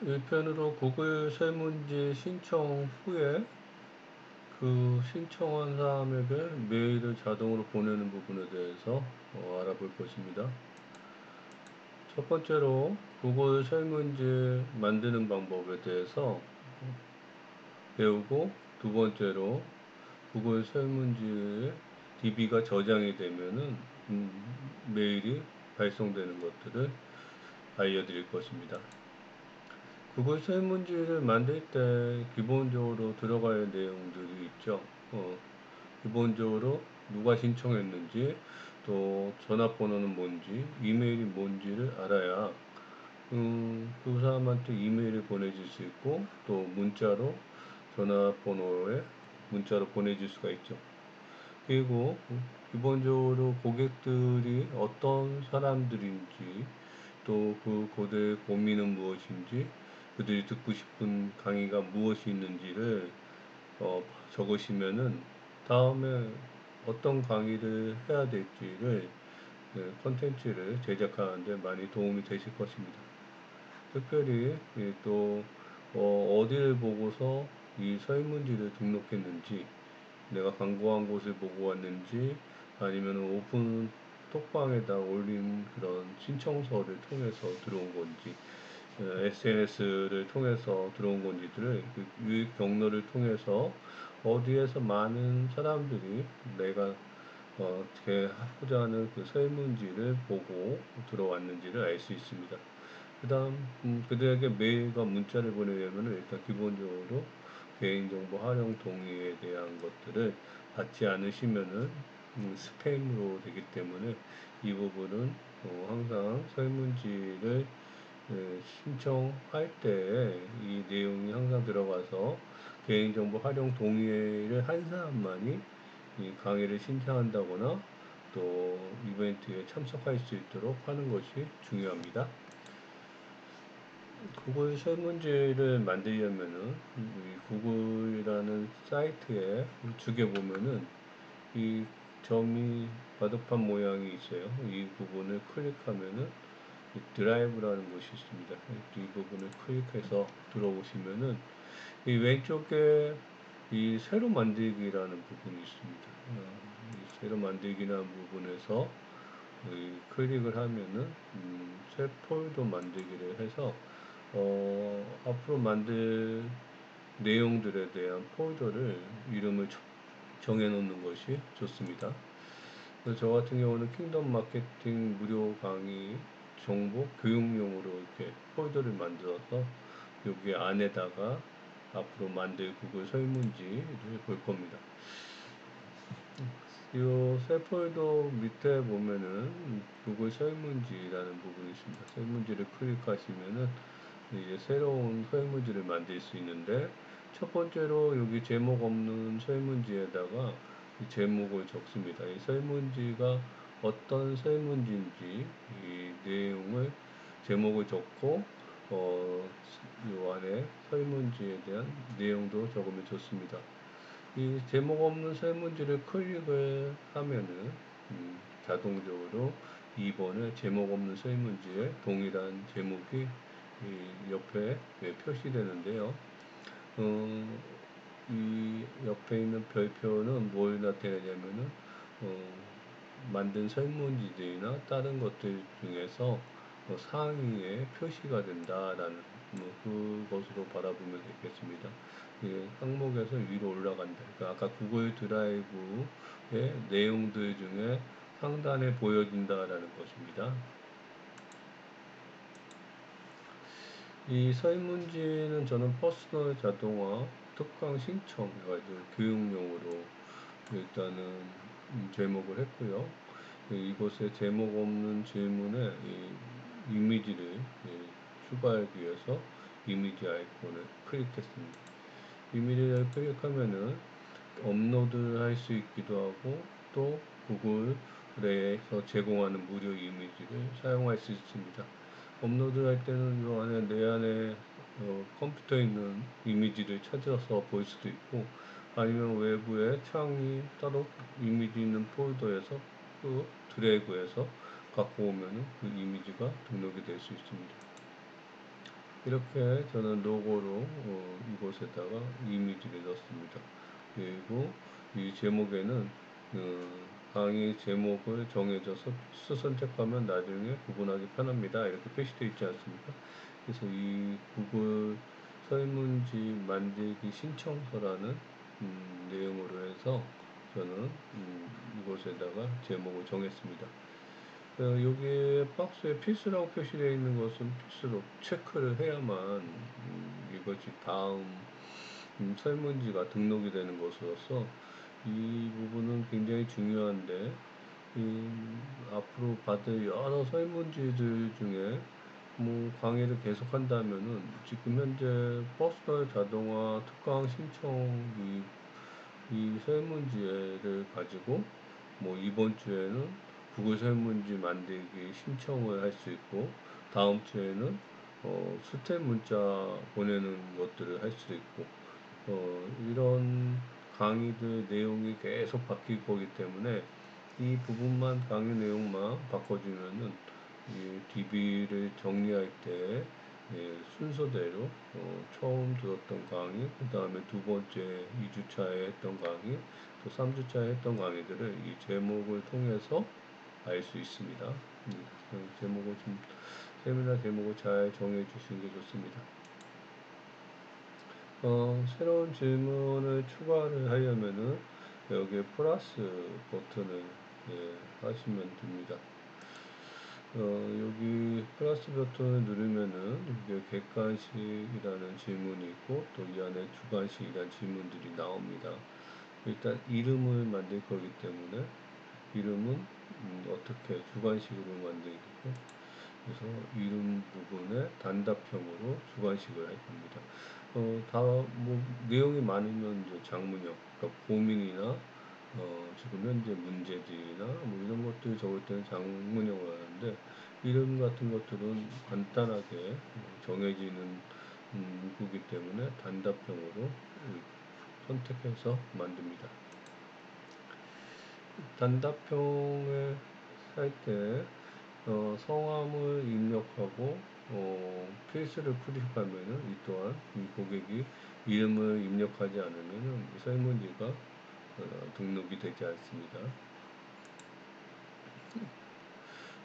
1편으로 구글 설문지 신청 후에 그 신청한 사람에게 메일을 자동으로 보내는 부분에 대해서 알아볼 것입니다. 첫 번째로 구글 설문지 만드는 방법에 대해서 배우고, 두 번째로 구글 설문지에 DB가 저장이 되면은 메일이 발송되는 것들을 알려드릴 것입니다. 구글 설문지를 만들 때 기본적으로 들어갈 내용들이 있죠. 기본적으로 누가 신청했는지, 또 전화번호는 뭔지, 이메일이 뭔지를 알아야 그 사람한테 이메일을 보내줄 수 있고, 또 문자로 전화번호에 문자로 보내줄 수가 있죠. 그리고 기본적으로 고객들이 어떤 사람들인지, 또 그 고객의 고민은 무엇인지, 그들이 듣고 싶은 강의가 무엇이 있는지를 적으시면은 다음에 어떤 강의를 해야 될지를 콘텐츠를 제작하는데 많이 도움이 되실 것입니다. 특별히 또 어디를 보고서 이 설문지를 등록했는지, 내가 광고한 곳을 보고 왔는지, 아니면 오픈 톡방에다 올린 그런 신청서를 통해서 들어온 건지, SNS를 통해서 들어온 건지들을 그 유입 경로를 통해서 어디에서 많은 사람들이 내가 제 하고자 하는 그 설문지를 보고 들어왔는지를 알 수 있습니다. 그 다음, 그들에게 메일과 문자를 보내려면 일단 기본적으로 개인정보 활용 동의에 대한 것들을 받지 않으시면은 스팸으로 되기 때문에 이 부분은 항상 설문지를 신청할 때 이 내용이 항상 들어가서 개인정보 활용 동의를 한 사람만이 이 강의를 신청한다거나 또 이벤트에 참석할 수 있도록 하는 것이 중요합니다. 구글 설문지를 만들려면은 이 구글이라는 사이트에 우측에 보면은 이 점이 바둑판 모양이 있어요. 이 부분을 클릭하면은 이 드라이브라는 것이 있습니다. 이 부분을 클릭해서 들어오시면은 이 왼쪽에 이 새로 만들기라는 부분이 있습니다. 이 새로 만들기라는 부분에서 클릭을 하면은 새 폴더 만들기를 해서 앞으로 만들 내용들에 대한 폴더를 이름을 정해 놓는 것이 좋습니다. 그래서 저 같은 경우는 킹덤 마케팅 무료 강의 정보 교육용으로 이렇게 폴더를 만들어서 여기 안에다가 앞으로 만들 구글 설문지를 볼 겁니다. 이 새 폴더 밑에 보면은 구글 설문지라는 부분이 있습니다. 설문지를 클릭하시면은 이제 새로운 설문지를 만들 수 있는데, 첫 번째로 여기 제목 없는 설문지에다가 이 제목을 적습니다. 이 설문지가 어떤 설문지인지 이 내용을 제목을 적고 요 안에 설문지에 대한 내용도 적으면 좋습니다. 이 제목 없는 설문지를 클릭을 하면은 자동적으로 2번의 제목 없는 설문지에 동일한 제목이 이 옆에 표시되는데요. 이 옆에 있는 별표는 뭘 나타내냐면은 만든 설문지들이나 다른 것들 중에서 상위에 표시가 된다라는 그것으로 바라보면 되겠습니다. 항목에서 위로 올라간다. 그러니까 아까 구글 드라이브의 내용들 중에 상단에 보여진다라는 것입니다. 이 설문지는 저는 퍼스널 자동화 특강 신청 해가지고 교육용으로 일단은 제목을 했고요. 이곳에 제목 없는 질문에 이미지를 추가하기 위해서 이미지 아이콘을 클릭했습니다. 이미지를 클릭하면은 업로드 할 수 있기도 하고, 또 구글에서 제공하는 무료 이미지를 사용할 수 있습니다. 업로드 할 때는 요 안에 내 안에 컴퓨터에 있는 이미지를 찾아서 볼 수도 있고, 아니면 외부에 창이 따로 이미지 있는 폴더에서 그 드래그해서 갖고 오면은 그 이미지가 등록이 될 수 있습니다. 이렇게 저는 로고로 이곳에다가 이미지를 넣습니다. 그리고 이 제목에는 강의 제목을 정해져서 필수 선택하면 나중에 구분하기 편합니다. 이렇게 표시되어 있지 않습니까? 그래서 이 구글 설문지 만들기 신청서라는 내용으로 해서 저는 이곳에다가 제목을 정했습니다. 여기에 박스에 필수라고 표시되어 있는 것은 필수로 체크를 해야만 이것이 다음 설문지가 등록이 되는 것으로서 이 부분은 굉장히 중요한데 앞으로 받을 여러 설문지들 중에 뭐 강의를 계속한다면은 지금 현재 퍼스널 자동화 특강 신청 이 설문지를 가지고 뭐 이번 주에는 구글 설문지 만들기 신청을 할 수 있고 다음 주에는 스텝 문자 보내는 것들을 할 수 있고 이런 강의들 내용이 계속 바뀔 거기 때문에 이 부분만 강의 내용만 바꿔주면은 이 DB를 정리할 때 순서대로 처음 들었던 강의, 그 다음에 두 번째 2주차에 했던 강의, 또 3주차에 했던 강의들을 이 제목을 통해서 알 수 있습니다. 제목을 좀 세미나 제목을 잘 정해 주시는 게 좋습니다. 새로운 질문을 추가를 하려면은 여기에 플러스 버튼을 하시면 됩니다. 여기 플러스 버튼을 누르면은 여기 객관식이라는 질문이 있고 또 이 안에 주관식이라는 질문들이 나옵니다. 일단 이름을 만들 거기 때문에 이름은 어떻게 주관식으로 만들고 그래서 이름 부분에 단답형으로 주관식을 할 겁니다. 뭐 내용이 많으면 이제 장문형, 그러니까 고민이나 지금 현재 문제들이나 뭐 이런 것들 적을 때는 장문형을 하는데 이름 같은 것들은 간단하게 정해지는 문구이기 때문에 단답형으로 선택해서 만듭니다. 단답형을 할 때 성함을 입력하고 필수를 클릭하면은 이 또한 이 고객이 이름을 입력하지 않으면은 설문지가 등록이 되지 않습니다.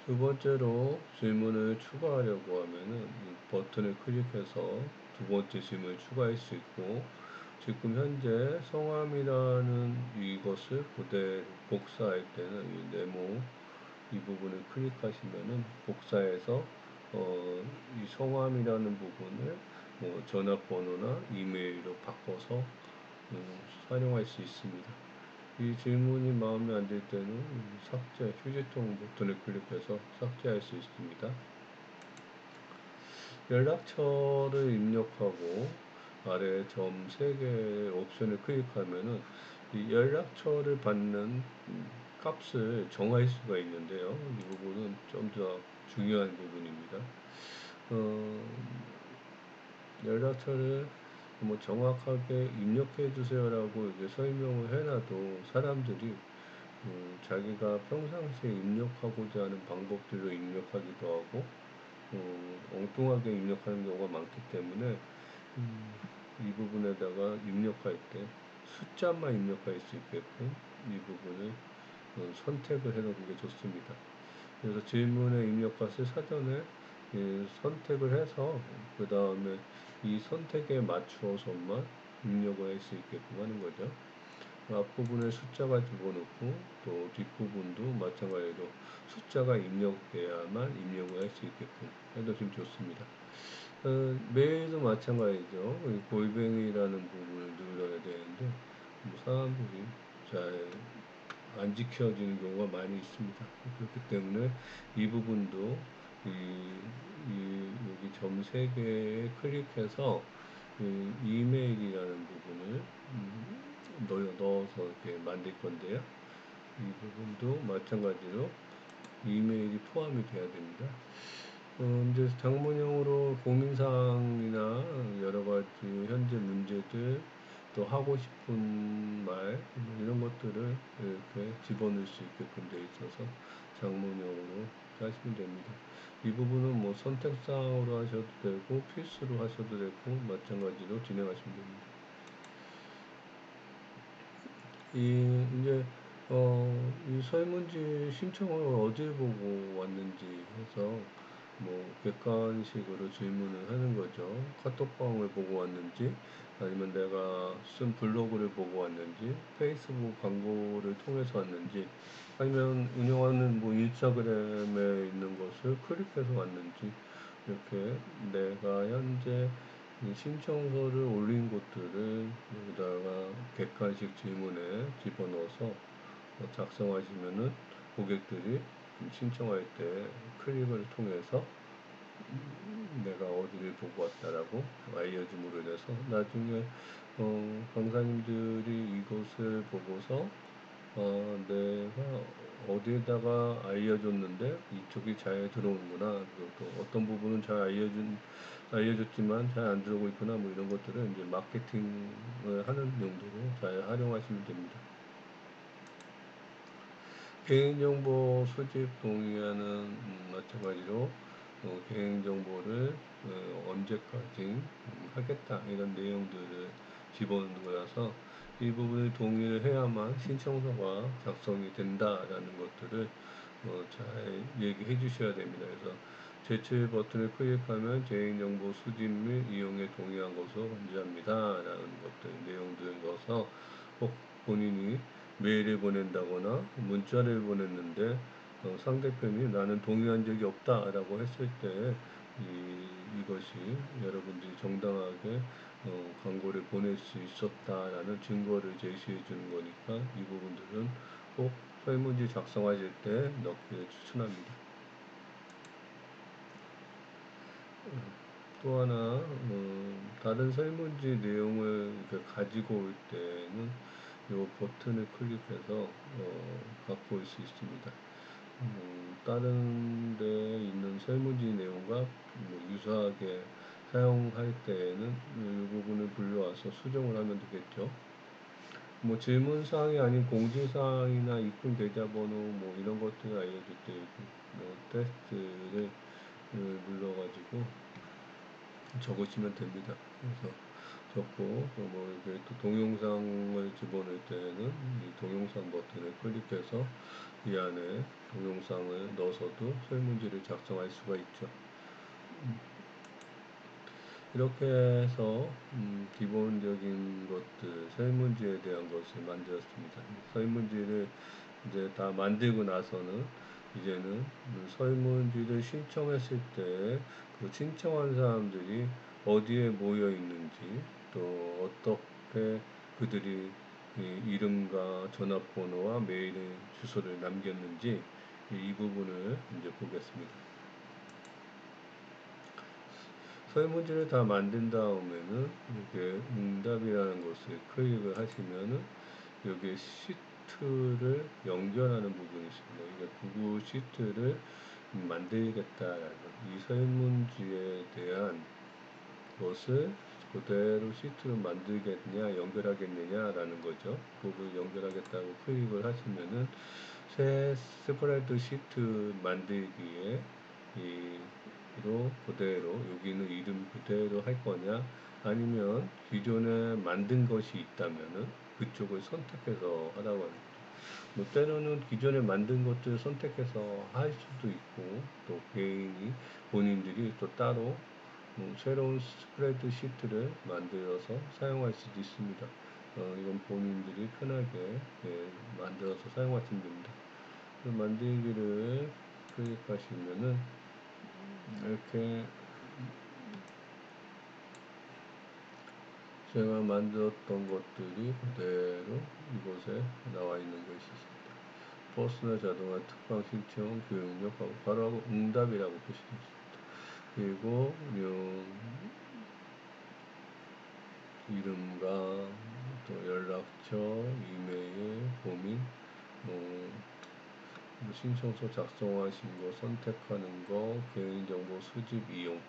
두 번째로 질문을 추가하려고 하면은 이 버튼을 클릭해서 두 번째 질문을 추가할 수 있고 지금 현재 성함이라는 이것을 그대로 복사할 때는 이 네모 이 부분을 클릭하시면은 복사해서 이 성함이라는 부분을 뭐 전화번호나 이메일로 바꿔서 사용할 수 있습니다. 이 질문이 마음에 안 들 때는 삭제, 휴지통 버튼을 클릭해서 삭제할 수 있습니다. 연락처를 입력하고 아래 점 3개의 옵션을 클릭하면은 이 연락처를 받는 값을 정할 수가 있는데요. 이 부분은 좀 더 중요한 부분입니다. 연락처를 뭐 정확하게 입력해 주세요라고 이렇게 설명을 해놔도 사람들이 자기가 평상시에 입력하고자 하는 방법들로 입력하기도 하고 엉뚱하게 입력하는 경우가 많기 때문에 이 부분에다가 입력할 때 숫자만 입력할 수 있게끔 이 부분을 선택을 해 놓은 게 좋습니다. 그래서 질문의 입력 값을 사전에 선택을 해서 그 다음에 이 선택에 맞추어서만 입력을 할 수 있게끔 하는 거죠. 앞부분에 숫자가 집어넣고 또 뒷부분도 마찬가지로 숫자가 입력돼야만 입력을 할 수 있게끔 해두시면 좋습니다. 메일도 마찬가지죠. 골뱅이라는 부분을 눌러야 되는데 뭐 사람들이 잘 안 지켜지는 경우가 많이 있습니다. 그렇기 때문에 이 부분도 여기 점 3개에 클릭해서 이메일이라는 부분을 넣어서 이렇게 만들 건데요. 이 부분도 마찬가지로 이메일이 포함이 돼야 됩니다. 이제 장문형으로 고민사항이나 여러 가지 현재 문제들 또 하고 싶은 말 이런 것들을 이렇게 집어넣을 수 있게끔 되어 있어서 장문형으로 그렇게 하시면 됩니다. 이 부분은 뭐 선택사항으로 하셔도 되고 필수로 하셔도 되고 마찬가지로 진행하시면 됩니다. 이제 이 설문지 신청을 어딜 보고 왔는지 해서 뭐 객관식으로 질문을 하는 거죠. 카톡방을 보고 왔는지, 아니면 내가 쓴 블로그를 보고 왔는지, 페이스북 광고를 통해서 왔는지, 아니면 운영하는 뭐 인스타그램에 있는 것을 클릭해서 왔는지, 이렇게 내가 현재 이 신청서를 올린 곳들을 여기다가 객관식 질문에 집어넣어서 작성하시면은 고객들이 신청할 때 클릭을 통해서 내가 어디를 보고 왔다라고 알려줌으로 인해서 나중에 강사님들이 이것을 보고서 내가 어디에다가 알려줬는데 이쪽이 잘 들어오는구나. 또 어떤 부분은 잘 알려줬지만 잘 안 들어오고 있구나. 뭐 이런 것들은 이제 마케팅을 하는 용도로 잘 활용하시면 됩니다. 개인정보 수집 동의안은 마찬가지로 개인정보를 언제까지 하겠다 이런 내용들을 집어넣는 거라서 이 부분을 동의를 해야만 신청서가 작성이 된다라는 것들을 잘 얘기해 주셔야 됩니다. 그래서 제출 버튼을 클릭하면 개인정보 수집 및 이용에 동의한 것으로 간주합니다 라는 것들 내용들을 넣어서 꼭 본인이 메일을 보낸다거나 문자를 보냈는데 상대편이 나는 동의한 적이 없다라고 했을 때 이것이 여러분들이 정당하게 광고를 보낼 수 있었다라는 증거를 제시해 주는 거니까 이 부분들은 꼭 설문지 작성하실 때 넣기를 추천합니다. 또 하나 다른 설문지 내용을 가지고 올 때는 이 버튼을 클릭해서 갖고 올 수 있습니다. 다른 데 있는 설문지 내용과 뭐 유사하게 사용할 때에는 이 부분을 불러와서 수정을 하면 되겠죠. 뭐 질문사항이 아닌 공지사항이나 입금 계좌번호 뭐 이런 것들을 알려줄 때 뭐 테스트를 눌러가지고 적으시면 됩니다. 그래서 적고 뭐 이렇게 또 동영상을 집어넣을 때는 이 동영상 버튼을 클릭해서 이 안에 동영상을 넣어서도 설문지를 작성할 수가 있죠. 이렇게 해서 기본적인 것들 설문지에 대한 것을 만들었습니다. 설문지를 이제 다 만들고 나서는 이제는 설문지를 신청했을 때 그 신청한 사람들이 어디에 모여 있는지, 또 어떻게 그들이 이름과 전화번호와 메일 주소를 남겼는지 이 부분을 이제 보겠습니다. 설문지를 다 만든 다음에는 이렇게 응답이라는 것을 클릭을 하시면은 여기에 시트를 연결하는 부분이 있습니다. 이게 구글 시트를 만들겠다라는 이 설문지에 대한 것을 그대로 시트로 만들겠냐 연결하겠느냐라는 거죠. 그걸 연결하겠다고 클릭을 하시면은 새 스프레드 시트 만들기에 이로 그대로 여기는 이름 그대로 할 거냐, 아니면 기존에 만든 것이 있다면은 그쪽을 선택해서 하라고 합니다. 뭐 때로는 기존에 만든 것들을 선택해서 할 수도 있고, 또 개인이 본인들이 또 따로 새로운 스프레드 시트를 만들어서 사용할 수도 있습니다. 이건 본인들이 편하게 만들어서 사용하시면 됩니다. 그 만들기를 클릭하시면은 이렇게 제가 만들었던 것들이 그대로 이곳에 나와 있는 것이 있습니다. 퍼스널 자동화 특강 신청 교육력하고 바로 응답이라고 표시되어 있습니다. 그리고 이름과 또 연락처, 이메일, 고민, 신청서 작성하신 거 선택하는 거, 개인정보 수집 이용,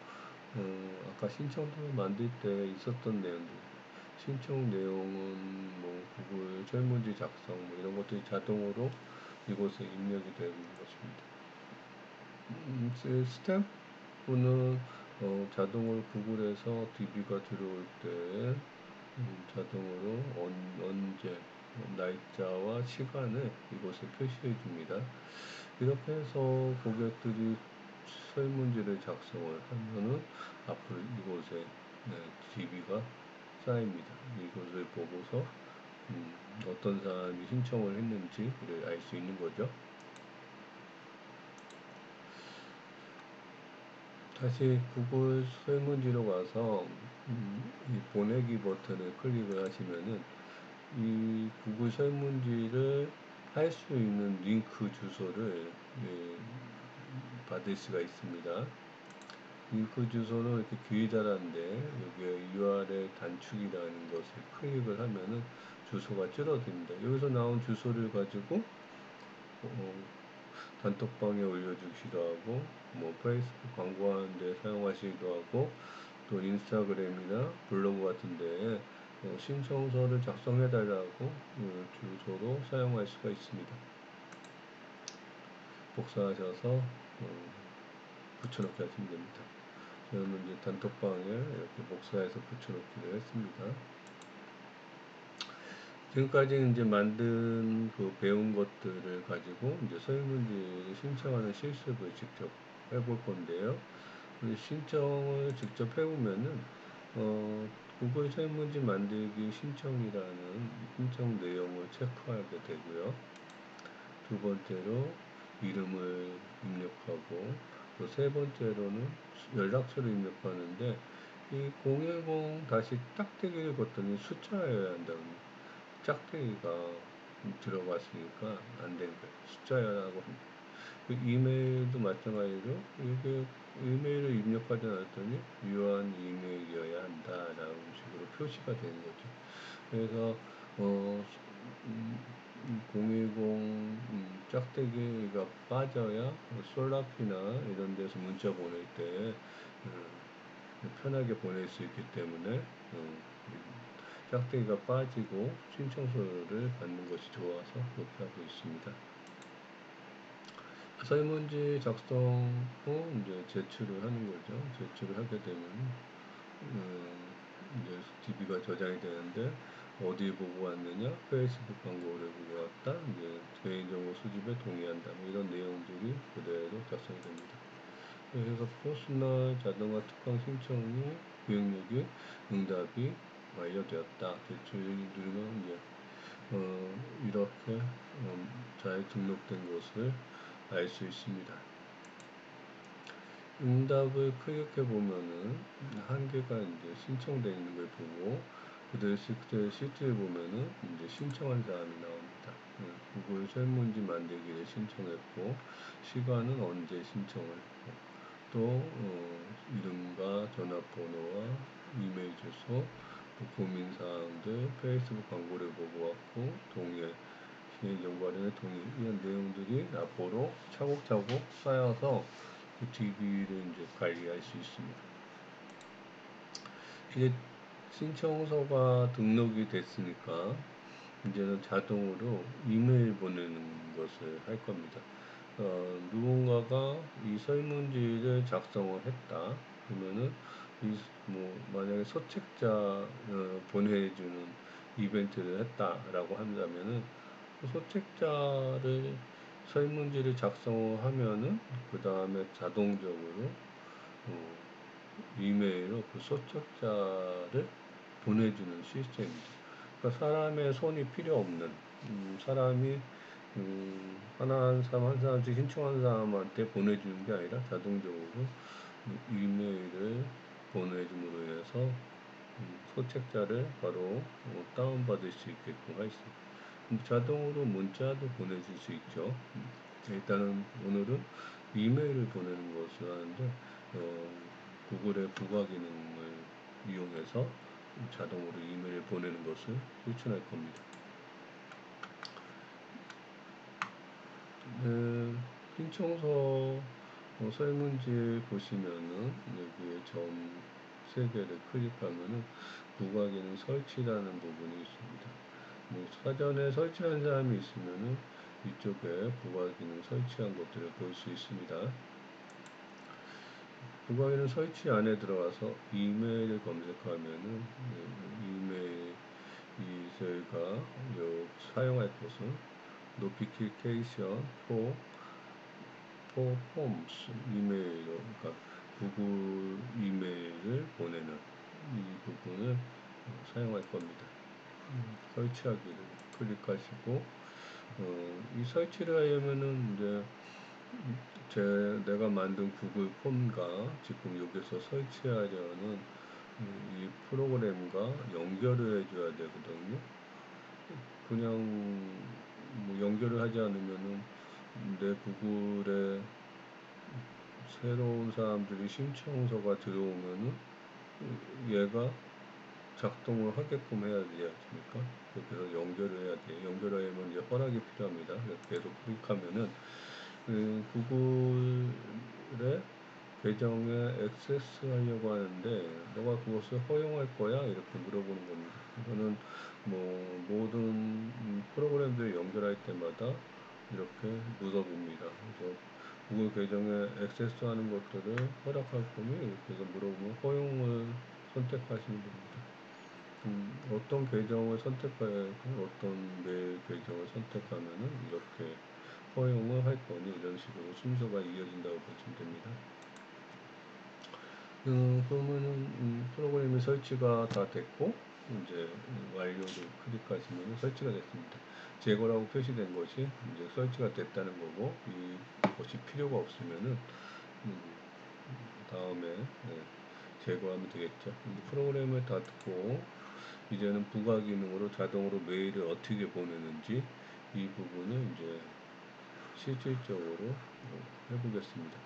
아까 신청서 만들 때 있었던 내용들, 신청 내용은 뭐 구글 설문지 작성 뭐 이런 것들이 자동으로 이곳에 입력이 되는 것입니다. 스탬프는 자동으로 구글에서 DB가 들어올 때 자동으로 언제 날짜와 시간을 이곳에 표시해 줍니다. 이렇게 해서 고객들이 설문지를 작성을 하면은 앞으로 이곳에 DB가 쌓입니다. 이것을 보고서 어떤 사람이 신청을 했는지를 알 수 있는 거죠. 다시 구글 설문지로 가서 이 보내기 버튼을 클릭을 하시면은 이 구글 설문지를 할 수 있는 링크 주소를 받을 수가 있습니다. 링크 주소는 이렇게 기다란데 여기에 URL 단축이라는 것을 클릭을 하면은 주소가 줄어듭니다. 여기서 나온 주소를 가지고 단톡방에 올려주기도 하고 페이스북 광고하는데 사용하시기도 하고 또 인스타그램이나 블로그 같은데 신청서를 작성해달라고 주소로 사용할 수가 있습니다. 복사하셔서 붙여넣기 하시면 됩니다. 저는 이제 단톡방에 이렇게 복사해서 붙여넣기를 했습니다. 지금까지 이제 만든 배운 것들을 가지고 이제 설문지를 신청하는 실습을 직접 해볼 건데요. 신청을 직접 해보면은 구글 설문지 만들기 신청이라는 신청 내용을 체크하게 되고요. 두 번째로 이름을 입력하고 또 세 번째로는 연락처를 입력하는데 이 010 다시 짝대기를 걷더니 숫자여야 한다고 짝대기가 들어갔으니까 안 되는 거예요. 숫자라고 합니다. 그 이메일도 마찬가지로 이게 이메일을 입력하지 않았더니 유한 이메일이어야 한다라는 식으로 표시가 되는 거죠. 그래서 010 짝대기가 빠져야 솔라피나 이런 데서 문자 보낼 때 편하게 보낼 수 있기 때문에 짝대기가 빠지고 신청서를 받는 것이 좋아서 그렇게 하고 있습니다. 설문지 작성 후 이제 제출을 하는 거죠. 제출을 하게 되면 이제 DB가 저장이 되는데 어디 보고 왔느냐, 페이스북 광고를 보고 왔다, 이제 개인정보 수집에 동의한다, 이런 내용들이 그대로 작성이 됩니다. 그래서 퍼스널 자동화 특강 신청 후 구역력이 응답이 완료되었다. 제출을 누르면 이제 이렇게 잘 등록된 것을 알 수 있습니다. 응답을 클릭해 보면은 한 개가 이제 신청되어 있는 걸 보고 그들 시트에 보면은 이제 신청한 사람이 나옵니다. 구글 설문지 만들기를 신청했고 시간은 언제 신청을 했고 또 이름과 전화번호와 이메일 주소 또 고민사항들 페이스북 광고를 보고 왔고 동의 개인정보 관련의 동의 이런 내용들이 앞으로 차곡차곡 쌓여서 DB를 이제 관리할 수 있습니다. 이제 신청서가 등록이 됐으니까 이제는 자동으로 이메일 보내는 것을 할 겁니다. 누군가가 이 설문지를 작성을 했다. 그러면은 만약에 소책자 보내주는 이벤트를 했다라고 한다면은 그 소책자를 설문지를 작성하면은 그 다음에 자동적으로 이메일로 그 소책자를 보내주는 시스템입니다. 그러니까 사람의 손이 필요 없는 사람이 한 사람씩 신청한 사람한테 보내주는 게 아니라 자동적으로 이메일을 보내줌으로 인해서 소책자를 바로 다운받을 수 있게끔 할 수 있습니다. 자동으로 문자도 보내줄 수 있죠. 일단은 오늘은 이메일을 보내는 것을 하는데 구글의 부가 기능을 이용해서 자동으로 이메일을 보내는 것을 실천할 겁니다. 신청서 설문지 보시면은 여기에 점 3개를 클릭하면은 부가 기능 설치라는 부분이 있습니다. 사전에 설치한 사람이 있으면은 이쪽에 부가 기능 설치한 것들을 볼 수 있습니다. 부가기능 설치 안에 들어가서 이메일을 검색하면은 이메일 저희가 사용할 곳은 노티피케이션 포 폼스 이메일로, 그러니까 구글 이메일을 보내는 이 부분을 사용할 겁니다. 설치하기를 클릭하시고, 이 설치를 하려면은 이제 내가 만든 구글 폼과 지금 여기서 설치하려는 이 프로그램과 연결을 해줘야 되거든요. 그냥 뭐 연결을 하지 않으면은 내 구글에 새로운 사람들이 신청서가 들어오면은 얘가 작동을 하게끔 해야 되지 않습니까? 그래서 연결을 해야 돼요. 연결하려면 이제 허락이 필요합니다. 계속 클릭하면은 구글의 계정에 액세스 하려고 하는데 너가 그것을 허용할 거야? 이렇게 물어보는 겁니다. 이거는 뭐 모든 프로그램들 연결할 때마다 이렇게 물어봅니다. 그래서 구글 계정에 액세스 하는 것들을 허락할 거니 이렇게 해서 물어보면 허용을 선택하시면 됩니다. 어떤 계정을 선택하고 어떤 메일 계정을 선택하면은 이렇게 허용을 할 거니 이런 식으로 순서가 이어진다고 보시면 됩니다. 그러면은 프로그램이 설치가 다 됐고 이제 완료를 클릭하시면 설치가 됐습니다. 제거라고 표시된 것이 이제 설치가 됐다는 거고 이것이 필요가 없으면은 다음에 제거하면 되겠죠. 프로그램을 닫고 이제는 부가 기능으로 자동으로 메일을 어떻게 보내는지 이 부분을 이제 실질적으로 해보겠습니다.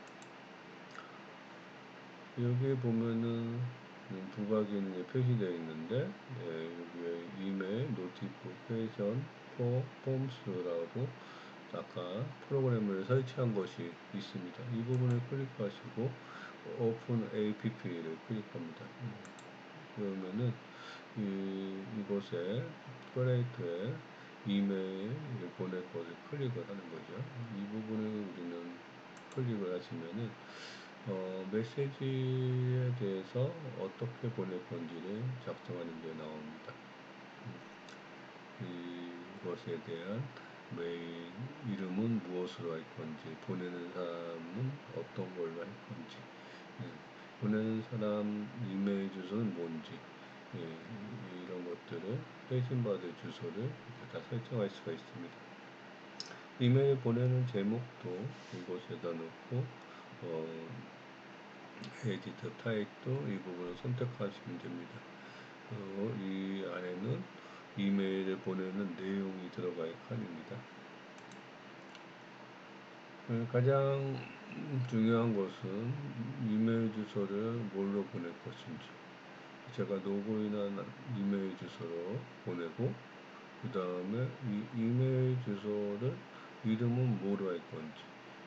여기에 보면은 부가 기능이 표시되어 있는데 여기에 이메일 노티피케이션 폼스라고 아까 프로그램을 설치한 것이 있습니다. 이 부분을 클릭하시고 오픈 app를 클릭합니다. 그러면은 이곳에 크레이트에 이메일을 보낼 것을 클릭을 하는 거죠. 이 부분을 우리는 클릭을 하시면은 메시지에 대해서 어떻게 보낼 건지를 작성하는 게 나옵니다. 이것에 대한 메일 이름은 무엇으로 할 건지, 보내는 사람은 어떤 걸로 할 건지, 보내는 사람 이메일 주소는 뭔지, 이런 것들을 회신받을 주소를 다 설정할 수가 있습니다. 이메일 보내는 제목도 이곳에다 넣고 에디터 타입도 이 부분을 선택하시면 됩니다. 이 안에는 이메일을 보내는 내용이 들어갈 칸입니다. 가장 중요한 것은 이메일 주소를 뭘로 보낼 것인지, 제가 로그인한 이메일 주소로 보내고 그 다음에 이 이메일 주소를 이름은 뭐로 할 건지,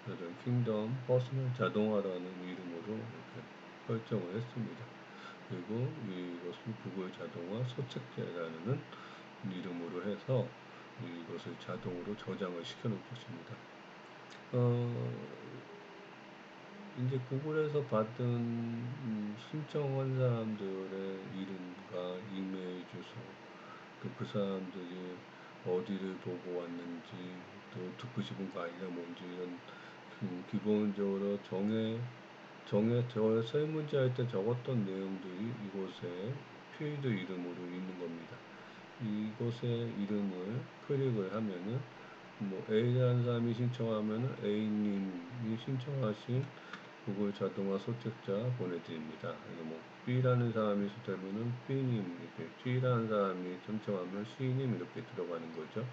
그래서 킹덤 퍼스널 자동화라는 이름으로 이렇게 설정을 했습니다. 그리고 이것은 구글 자동화 소책제라는 이름으로 해서 이것을 자동으로 저장을 시켜 놓을 것입니다. 이제 구글에서 받은 신청한 사람들의 이름과 이메일 주소, 또 그 사람들이 어디를 보고 왔는지, 또 듣고 싶은 강의가 뭔지 이런 기본적으로 저 설문지 할 때 적었던 내용들이 이곳에 필드 이름으로 있는 겁니다. 이곳의 이름을 클릭을 하면은 뭐 A라는 사람이 신청하면은 A님이 신청하신 구글 자동화 소책자 보내드립니다. 뭐 B라는 사람이 신청하면은 B님, 이렇게 C라는 사람이 신청하면 C님 이렇게 들어가는 거죠.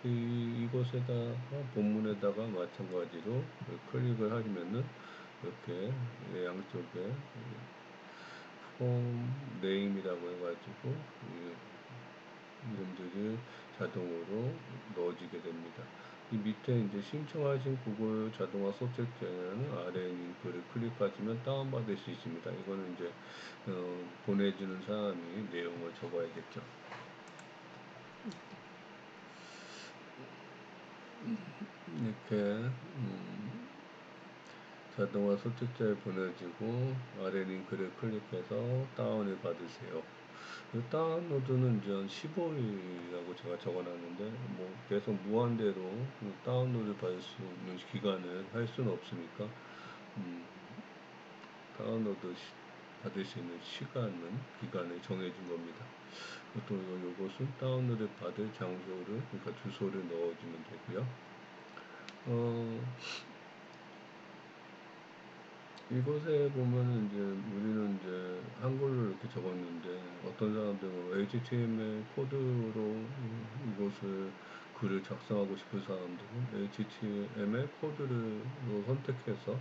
이곳에다가 본문에다가 마찬가지로 클릭을 하시면은 이렇게 양쪽에 폼 네임이라고 해가지고 이름들을 자동으로 넣어지게 됩니다. 이 밑에 이제 신청하신 구글 자동화 소책자는 아래 링크를 클릭하시면 다운받을 수 있습니다. 이거는 이제 보내주는 사람이 내용을 적어야겠죠. 이렇게 자동화 선택자에 보내지고 아래 링크를 클릭해서 다운을 받으세요. 다운로드는 이제 한 15일이라고 제가 적어놨는데 뭐 계속 무한대로 다운로드 받을 수 있는 기간을 할 수는 없으니까 다운로드 받을 수 있는 기간을 정해진 겁니다. 또 요것은 다운로드 받을 장소를, 그러니까 주소를 넣어주면 되고요. 이곳에 보면은 이제 우리는 이제 한글로 이렇게 적었는데 어떤 사람들은 HTML 코드로 이곳을 글을 작성하고 싶은 사람들은 HTML 코드를 선택해서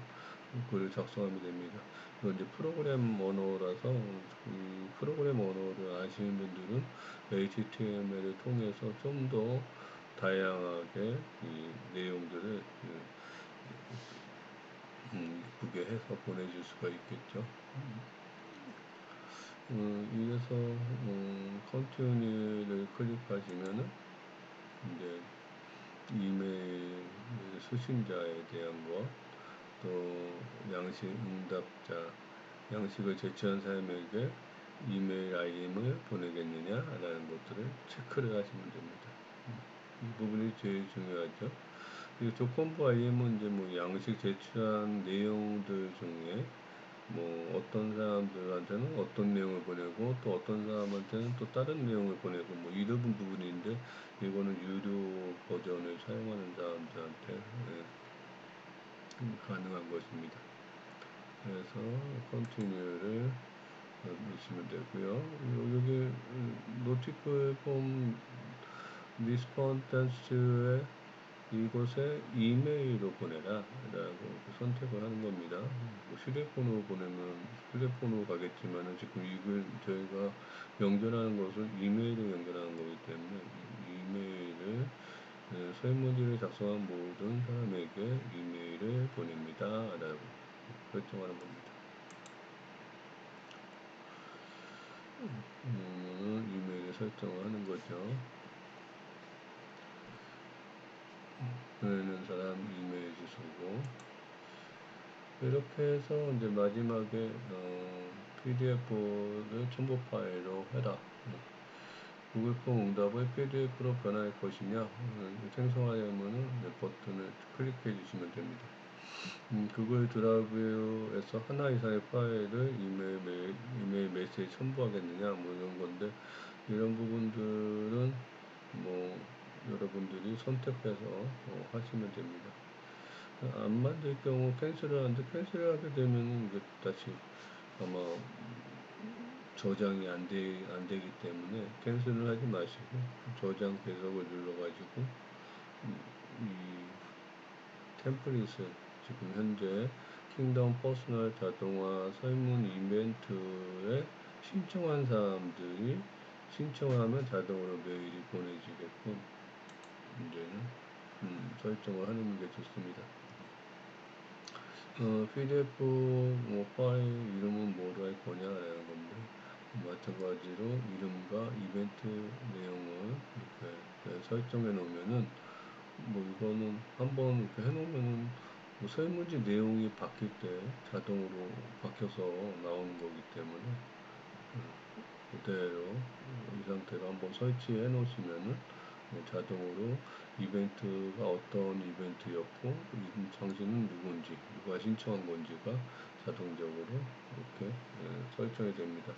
글을 작성하면 됩니다. 이건 이제 프로그램 언어라서 이 프로그램 언어를 아시는 분들은 HTML을 통해서 좀 더 다양하게 이 내용들을 이쁘게 해서 보내줄 수가 있겠죠. 이래서 컨티뉴를 클릭하시면은 이제 이메일 수신자에 대한 것, 또 양식 응답자, 양식을 제출한 사람에게 이메일 IM을 보내겠느냐라는 것들을 체크를 하시면 됩니다. 이 부분이 제일 중요하죠. 이 조건부 IM은 이제 뭐 양식 제출한 내용들 중에 뭐 어떤 사람들한테는 어떤 내용을 보내고 또 어떤 사람한테는 또 다른 내용을 보내고 뭐 이런 부분인데 이거는 유료 버전을 사용하는 사람들한테 가능한 것입니다. 그래서 컨티뉴를 누르시면 되고요. 여기 노티플 폼 리스폰던스에 이곳에 이메일로 보내라 라고 선택을 하는 겁니다. 뭐 휴대폰으로 보내면 휴대폰으로 가겠지만 지금 이걸 저희가 연결하는 것은 이메일로 연결하는 거기 때문에 이메일을 설문지를 작성한 모든 사람에게 이메일을 보냅니다 라고 설정하는 겁니다. 이메일을 설정하는 거죠. 보내는 사람 이메일 주소고, 이렇게 해서 이제 마지막에 PDF를 첨부 파일로 해라. 구글 폼 응답을 PDF로 변할 것이냐 생성하려면은 버튼을 클릭해 주시면 됩니다. 구글 드라이브에서 하나 이상의 파일을 이메일 메시지에 첨부하겠느냐 뭐 이런 건데 이런 부분들은 뭐 여러분들이 선택해서 하시면 됩니다. 안 만들 경우 캔슬을 하는데 캔슬을 하게 되면은 이게 다시 아마 저장이 안 되기 때문에 캔슬을 하지 마시고 저장 계속을 눌러가지고 이 템플릿을 지금 현재 킹덤 퍼스널 자동화 설문 이벤트에 신청한 사람들이 신청하면 자동으로 메일이 보내지게끔 이제는 설정을 하는 게 좋습니다. PDF 파일 이름은 뭐로 할 거냐라는 건데 마찬가지로 이름과 이벤트 내용을 이렇게 설정해 놓으면은 뭐 이거는 한번 이렇게 해 놓으면은 뭐 설문지 내용이 바뀔 때 자동으로 바뀌어서 나오는 거기 때문에 그대로 이 상태로 한번 설치해 놓으시면은 자동으로 이벤트가 어떤 이벤트였고 당신은 누군지 누가 신청한 건지가 자동적으로 이렇게 설정이 됩니다.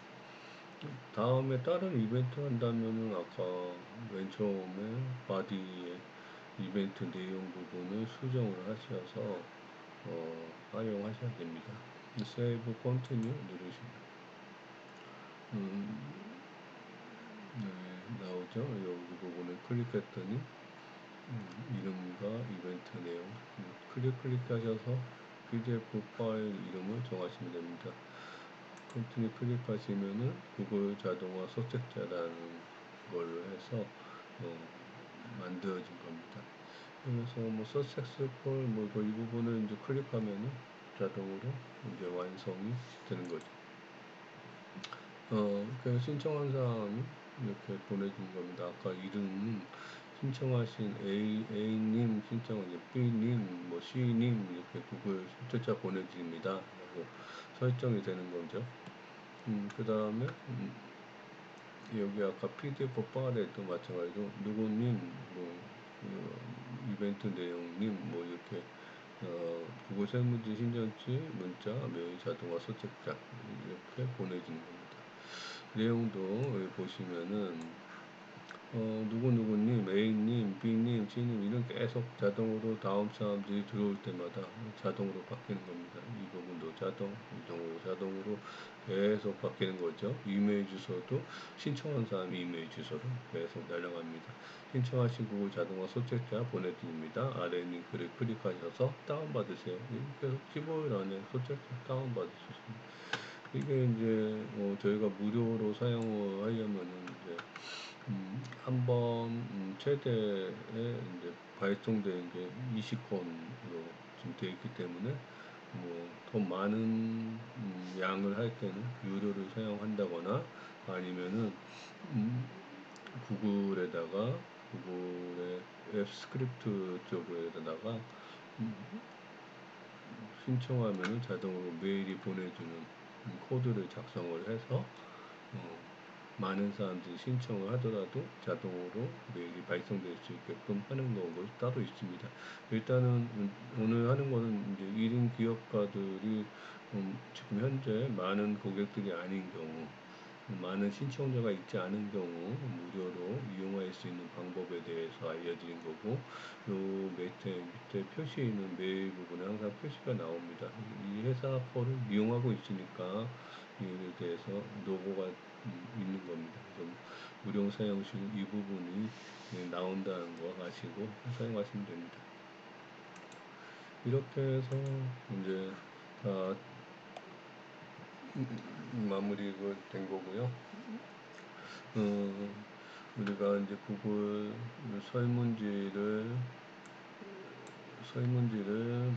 다음에 다른 이벤트 한다면은 아까 맨 처음에 바디에 이벤트 내용 부분을 수정을 하셔서 활용하셔야 됩니다. 세이브 컨티뉴 누르시면 나오죠. 여기 부분을 클릭했더니 이름과 이벤트 내용 클릭하셔서 PDF 파일 이름을 정하시면 됩니다. 컨티뉴 클릭하시면은 구글 자동화 선택자라는 걸로 해서 만들어진 겁니다. 그래서 뭐 successful 이 부분을 이제 클릭하면은 자동으로 이제 완성이 되는 거죠. 그 신청한 사람이 이렇게 보내준 겁니다. 아까 이름 신청하신 A님 신청, 이제 B님, 뭐 C님 이렇게 구글 소개자 보내드립니다. 라고 설정이 되는 거죠. 그 다음에 여기 아까 PDF 파일에도 마찬가지로 누구님, 뭐 이벤트 내용님, 뭐 이렇게 구글 설문지 신청지 문자 메일 자동화 소책자 이렇게 보내주는 겁니다. 내용도 여기 보시면은 누구누구님, A님, B님, C님 이런 계속 자동으로 다음 사람들이 들어올 때마다 자동으로 바뀌는 겁니다. 이 부분도 자동으로 계속 바뀌는 거죠. 이메일 주소도 신청한 사람 이메일 주소로 계속 날아갑니다. 신청하신 구글 자동화 소책자 보내드립니다. 아래 링크를 클릭하셔서 다운받으세요. 계속 15일 안에 소책자 다운받을 수 있습니다. 이게 이제 저희가 무료로 사용을 하려면은 이제 한번 최대에 이제 발송되는 게 20건으로 지금 되어 있기 때문에 뭐 더 많은 양을 할 때는 유료를 사용한다거나 아니면은 구글의 앱 스크립트 쪽에다가 신청하면은 자동으로 메일이 보내주는 코드를 작성을 해서 많은 사람들이 신청을 하더라도 자동으로 메일이 발송될 수 있게끔 하는 경우가 따로 있습니다. 일단은 오늘 하는 거는 이제 1인 기업가들이 지금 현재 많은 고객들이 아닌 경우, 많은 신청자가 있지 않은 경우 무료로 이용할 수 있는 방법에 대해서 알려드린 거고, 요 밑에 표시 있는 메일 부분에 항상 표시가 나옵니다. 이 회사 거를 이용하고 있으니까 이에 대해서 노고가 있는 겁니다. 그래서 무료 사용 시 이 부분이 나온다는 거 아시고 사용하시면 됩니다. 이렇게 해서 이제 다 마무리가 된 거고요. 우리가 이제 구글 설문지를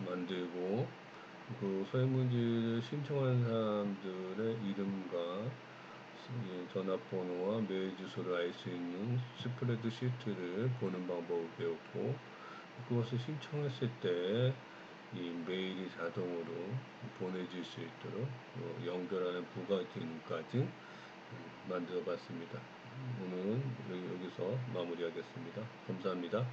만들고 그 설문지를 신청한 사람들의 이름과 전화번호와 메일 주소를 알 수 있는 스프레드시트를 보는 방법을 배웠고, 그것을 신청했을 때 이 메일이 자동으로 보내질 수 있도록 연결하는 부가 기능까지 만들어 봤습니다. 오늘은 여기서 마무리하겠습니다. 감사합니다.